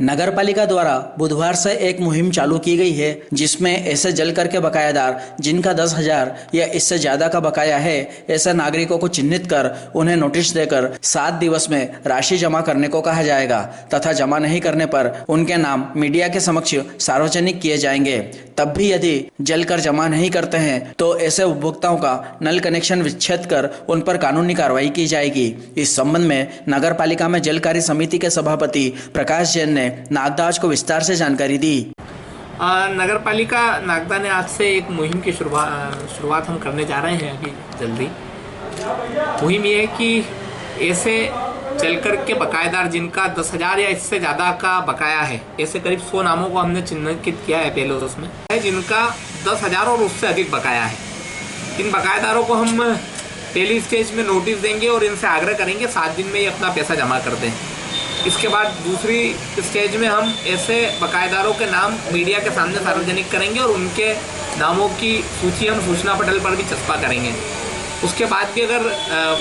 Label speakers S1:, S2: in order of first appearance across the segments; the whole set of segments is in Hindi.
S1: नगरपालिका द्वारा बुधवार से एक मुहिम चालू की गई है जिसमें ऐसे जल कर के बकायादार जिनका 10,000 या इससे ज्यादा का बकाया है ऐसे नागरिकों को चिन्हित कर उन्हें नोटिस देकर 7 दिवस में राशि जमा करने को कहा जाएगा तथा जमा नहीं करने पर उनके नाम मीडिया के समक्ष सार्वजनिक किए जाएंगे। तब भी यदि जल कर जमा नहीं करते हैं तो ऐसे उपभोक्ताओं का नल कनेक्शन विच्छेद कर उन पर कानूनी कार्रवाई की जाएगी। इस संबंध में नगर पालिका में जल कार्य समिति के सभापति प्रकाश जैन ने नागदा को विस्तार से जानकारी दी।
S2: नगर पालिका नागदा ने आज से एक मुहिम की शुरुआत हम करने जा रहे हैं अभी जल्दी। मुहिम ये है कि ऐसे जलकर के बकायेदार जिनका 10,000 या इससे ज़्यादा का बकाया है, ऐसे करीब 100 नामों को हमने चिन्हित किया है पहले उसमें है जिनका 10,000 और उससे अधिक बकाया है। इन बकायेदारों को हम पहली स्टेज में नोटिस देंगे और इनसे आग्रह करेंगे 7 दिन में ये अपना पैसा जमा कर दें। इसके बाद दूसरी स्टेज में हम ऐसे बकायेदारों के नाम मीडिया के सामने सार्वजनिक करेंगे और उनके नामों की सूची हम सूचना पटल पर भी चस्पा करेंगे। उसके बाद भी अगर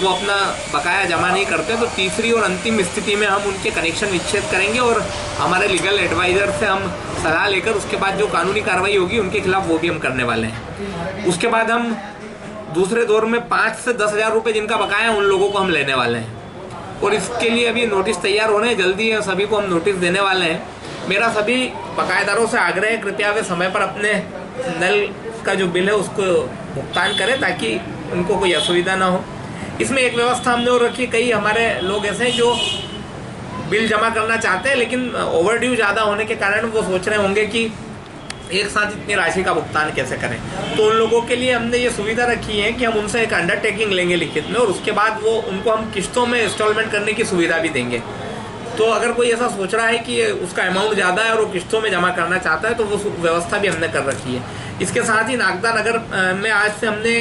S2: वो अपना बकाया जमा नहीं करते तो तीसरी और अंतिम स्थिति में हम उनके कनेक्शन विच्छेद करेंगे और हमारे लीगल एडवाइज़र से हम सलाह लेकर उसके बाद जो कानूनी कार्रवाई होगी उनके खिलाफ वो भी हम करने वाले हैं। उसके बाद हम दूसरे दौर में 5 से 10,000 रुपये जिनका बकाया है उन लोगों को हम लेने वाले हैं और इसके लिए अभी नोटिस तैयार होने जल्दी सभी को हम नोटिस देने वाले हैं। मेरा सभी बकायेदारों से आग्रह है कृपया वे समय पर अपने नल का जो बिल है उसको भुगतान करें ताकि उनको कोई असुविधा ना हो। इसमें एक व्यवस्था हमने और रखी, कई हमारे लोग ऐसे हैं जो बिल जमा करना चाहते हैं लेकिन ओवरड्यू ज़्यादा होने के कारण वो सोच रहे होंगे कि एक साथ इतनी राशि का भुगतान कैसे करें। तो उन लोगों के लिए हमने ये सुविधा रखी है कि हम उनसे एक अंडरटेकिंग लेंगे लिखित में और उसके बाद वो उनको हम किस्तों में इंस्टॉलमेंट करने की सुविधा भी देंगे। तो अगर कोई ऐसा सोच रहा है कि उसका अमाउंट ज़्यादा है और वो किस्तों में जमा करना चाहता है तो वो व्यवस्था भी हमने कर रखी है। इसके साथ ही नागदा नगर में आज से हमने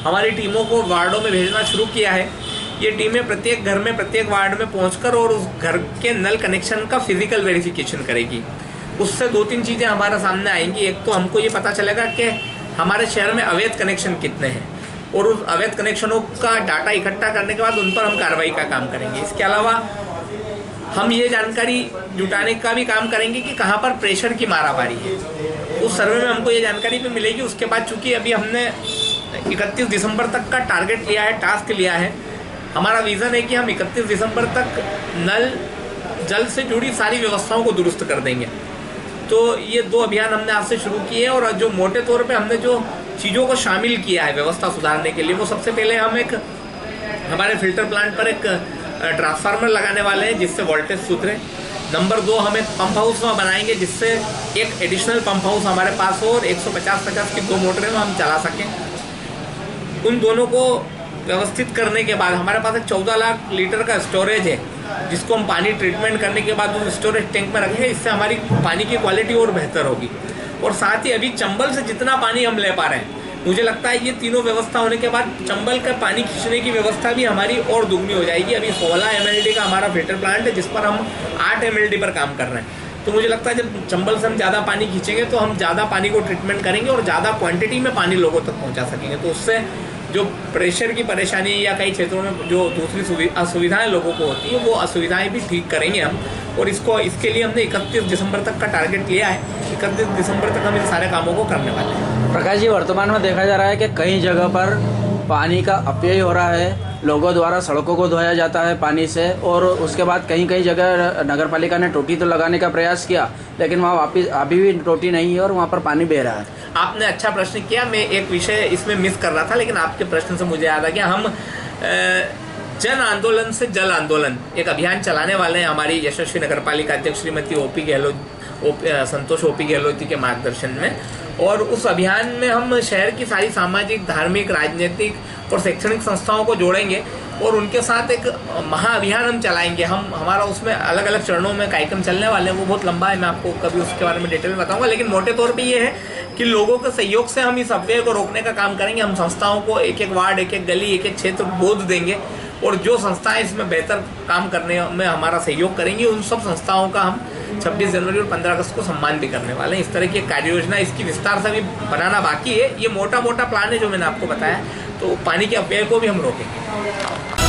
S2: हमारी टीमों को वार्डों में भेजना शुरू किया है। ये टीमें प्रत्येक घर में प्रत्येक वार्ड में पहुँचकर और उस घर के नल कनेक्शन का फिजिकल वेरिफिकेशन करेगी। उससे 2-3 चीज़ें हमारे सामने आएंगी। एक तो हमको ये पता चलेगा कि हमारे शहर में अवैध कनेक्शन कितने हैं और उस अवैध कनेक्शनों का डाटा इकट्ठा करने के बाद उन पर हम कार्रवाई का काम करेंगे। इसके अलावा हम ये जानकारी जुटाने का भी काम करेंगे कि कहाँ पर प्रेशर की मारामारी है। उस सर्वे में हमको ये जानकारी भी मिलेगी। उसके बाद चूँकि अभी हमने 31 दिसंबर तक का टारगेट लिया है, टास्क लिया है, हमारा विज़न है कि हम 31 दिसंबर तक नल जल से जुड़ी सारी व्यवस्थाओं को दुरुस्त कर देंगे। तो ये 2 अभियान हमने आज से शुरू किए और जो मोटे तौर पे हमने जो चीज़ों को शामिल किया है व्यवस्था सुधारने के लिए, वो सबसे पहले हम एक हमारे फिल्टर प्लांट पर एक ट्रांसफार्मर लगाने वाले हैं जिससे वोल्टेज सुधरे। नंबर 2 हम एक पंप हाउस बनाएंगे जिससे एक एडिशनल पंप हाउस हमारे पास हो और 150-50 की 2 मोटरें हम चला सकें। उन दोनों को व्यवस्थित करने के बाद हमारे पास एक 14 लाख लीटर का स्टोरेज है जिसको हम पानी ट्रीटमेंट करने के बाद उस स्टोरेज टैंक में रखेंगे। इससे हमारी पानी की क्वालिटी और बेहतर होगी और साथ ही अभी चंबल से जितना पानी हम ले पा रहे हैं, मुझे लगता है ये तीनों व्यवस्था होने के बाद चंबल का पानी खींचने की व्यवस्था भी हमारी और दुगनी हो जाएगी। अभी 16 mld का हमारा फिल्टर प्लांट है जिस पर हम 8 mld पर काम कर रहे हैं। तो मुझे लगता है जब चंबल से हम ज़्यादा पानी खींचेंगे तो हम ज़्यादा पानी को ट्रीटमेंट करेंगे और ज़्यादा क्वांटिटी में पानी लोगों तक पहुँचा सकेंगे। तो उससे जो प्रेशर की परेशानी या कई क्षेत्रों में जो दूसरी असुविधाएं लोगों को होती है वो असुविधाएं भी ठीक करेंगे हम। और इसके लिए हमने 31 दिसंबर तक का टारगेट लिया है। 31 दिसंबर तक हम इन सारे कामों को करने वाले हैं।
S1: प्रकाश जी, वर्तमान में देखा जा रहा है कि कई जगह पर पानी का अपव्यय हो रहा है, लोगों द्वारा सड़कों को धोया जाता है पानी से और उसके बाद कई जगह नगर पालिका ने टोटी तो लगाने का प्रयास किया लेकिन वहाँ वापिस अभी भी टोटी नहीं है और वहाँ पर पानी बह रहा है।
S2: आपने अच्छा प्रश्न किया। मैं एक विषय इसमें मिस कर रहा था लेकिन आपके प्रश्न से मुझे याद आ गया। हम जन आंदोलन से जल आंदोलन एक अभियान चलाने वाले हैं हमारी यशस्वी नगर पालिका अध्यक्ष श्रीमती संतोष ओपी गहलोती के मार्गदर्शन में। और उस अभियान में हम शहर की सारी सामाजिक, धार्मिक, राजनीतिक और शैक्षणिक संस्थाओं को जोड़ेंगे और उनके साथ एक महाअभियान हम चलाएंगे। हमारा उसमें अलग अलग चरणों में कार्यक्रम चलने वाले हैं, वो बहुत लंबा है, मैं आपको कभी उसके बारे में डिटेल में बताऊंगा। लेकिन मोटे तौर पे ये है कि लोगों के सहयोग से हम इस अपव्यय को रोकने का काम करेंगे। हम संस्थाओं को एक वार्ड, एक गली, एक क्षेत्र बोध देंगे और जो संस्थाएं इसमें बेहतर काम करने में हमारा सहयोग करेंगी उन सब संस्थाओं का हम 26 जनवरी और 15 अगस्त को सम्मान भी करने वाले हैं। इस तरह की कार्य योजना इसकी विस्तार से भी बनाना बाकी है। ये मोटा प्लान है जो मैंने आपको बताया। तो पानी के अपव्यय को भी हम रोकेंगे।